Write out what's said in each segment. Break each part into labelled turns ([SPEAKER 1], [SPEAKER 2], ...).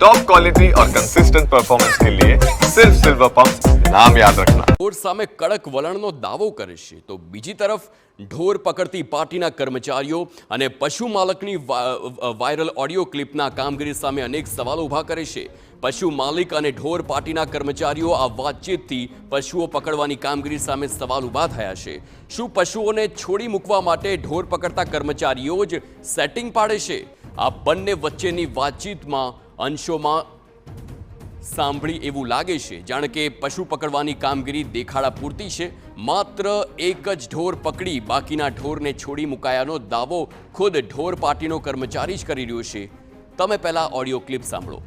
[SPEAKER 1] Top quality और consistent performance के लिए सिर्फ सिल्वर पंप नाम याद रखना।
[SPEAKER 2] ઢોર સામે કડક વલણનો દાવો કરે છે તો બીજી તરફ ઢોર પકડતી પાર્ટીના કર્મચારીઓ અને પશુ માલકની વાયરલ ઓડિયો ક્લિપના કામગીરી સામે અનેક સવાલો ઊભા કરે છે। પશુ માલિક અને ઢોર પાર્ટીના કર્મચારીઓ આ વાતચીતથી પશુઓ પકડવાની કામગીરી સામે સવાલ ઊભા થયા છે। શું પશુઓને છોડી મૂકવા માટે ઢોર પકડતા કર્મચારીઓ જ સેટિંગ પાડે છે? આ બંને વચ્ચેની વાતચીતમાં અંશોમાં સાંભળી એવું લાગે છે જાણે કે પશુ પકડવાની કામગીરી દેખાડા પૂરતી છે। માત્ર એક જ ઢોર પકડી બાકીના ઢોરને છોડી મુકાયાનો દાવો ખુદ ઢોર પાર્ટીનો કર્મચારી જ કરી રહ્યો છે। તમે પહેલા ઓડિયો ક્લિપ સાંભળો।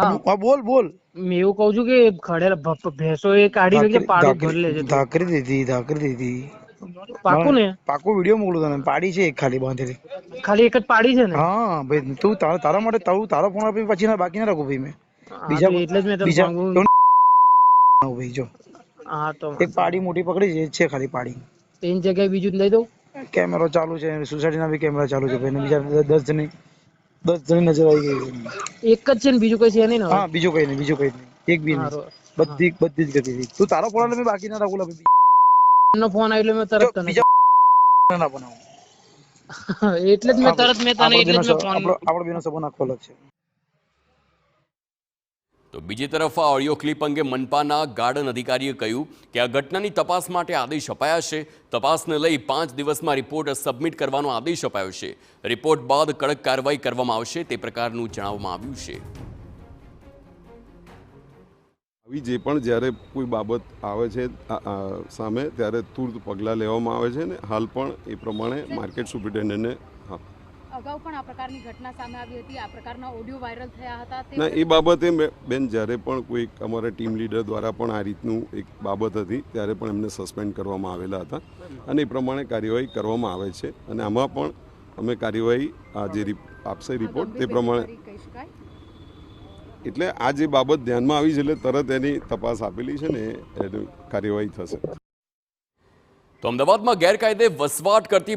[SPEAKER 3] હા બોલ બોલ
[SPEAKER 4] મેં એવું કહું છું કે ખડેલા ભેંસો એ કાઢી કે પાડું ભરી લેજે તું.
[SPEAKER 3] ધાકરી દીધી
[SPEAKER 4] પાકું ને
[SPEAKER 3] પાકો વિડિયો મોકલું તને પાડી છે એક ખાલી બાંધેલી
[SPEAKER 4] ખાલી એક જ પાડી છે ને?
[SPEAKER 3] હા ભાઈ તું તારા માટે તારો ફોન આપી પછી ના બાકી ના રાખું ભાઈ મેં
[SPEAKER 4] હા,
[SPEAKER 3] બીજા
[SPEAKER 4] તો એટલે જ મેં તને
[SPEAKER 3] બીજા
[SPEAKER 4] માંગુ.
[SPEAKER 3] ભાઈ જો
[SPEAKER 4] હા તો
[SPEAKER 3] એક પાડી મોટી પકડી છે ખાલી પાડી
[SPEAKER 4] તેની જગ્યાએ બીજું જ લઈ દઉં.
[SPEAKER 3] કેમેરો ચાલુ છે સોસાયટી ના બી કેમેરા ચાલુ છે ભાઈ બીજા 10 જણી નજર આવી ગઈ
[SPEAKER 4] એક જ છે ને બીજું કઈ છે નહીં ને હવે?
[SPEAKER 3] હા બીજું કઈ નહીં એક બી નહીં
[SPEAKER 4] હારું.
[SPEAKER 3] બધી જ ગતી તું તારો ફોન એટલે મેં બાકી ના રાખું ભાઈ
[SPEAKER 4] એમનો ફોન આવ્યો એટલે મેં તરત તને
[SPEAKER 3] બીજા ના બનાવું
[SPEAKER 4] એટલે જ મેં તરત મેં તને એટલે જ મેં ફોન
[SPEAKER 3] આપણો બેનો સબો નાખો અલગ છે।
[SPEAKER 2] તો બીજી તરફ આ ઓડિયો ક્લિપ અંગે મનપાના ગાર્ડન અધિકારીએ કહ્યું કે આ ઘટનાની તપાસ માટે આદેશ અપાયા છે। તપાસને લઈ 5 દિવસમાં રિપોર્ટ સબમિટ કરવાનો આદેશ અપાયો છે। રિપોર્ટ બાદ કડક કાર્યવાહી કરવામાં આવશે તે પ્રકારનું જણાવવામાં આવ્યું છે।
[SPEAKER 5] આવી જે પણ જ્યારે કોઈ બાબત આવે છે સામે ત્યારે તુરત પગલાં લેવામાં આવે છે ને હાલ પણ એ પ્રમાણે માર્કેટ સુપ્રિન્ટેન્ડન્ટને
[SPEAKER 6] અગાઉ પણ આ પ્રકારની ઘટના સામે આવી હતી, આ પ્રકારના ઓડિયો વાયરલ થયા હતા
[SPEAKER 5] ના એ બાબતે બેન જ્યારે પણ કોઈ અમારા ટીમ લીડર દ્વારા પણ આ રીતનું એક બાબત હતી ત્યારે પણ એમને સસ્પેન્ડ કરવામાં આવેલા હતા અને એ પ્રમાણે કાર્યવાહી કરવામાં આવે છે અને આમાં પણ અમે કાર્યવાહી આ જે આપશે રિપોર્ટ તે પ્રમાણે
[SPEAKER 6] કહી શકાય।
[SPEAKER 5] એટલે આ જે બાબત ધ્યાનમાં આવી છે એટલે તરત એની તપાસ આપેલી છે ને એની કાર્યવાહી થશે।
[SPEAKER 2] તો અમદાવાદમાં ગેરકાયદે વસવાટ કરતી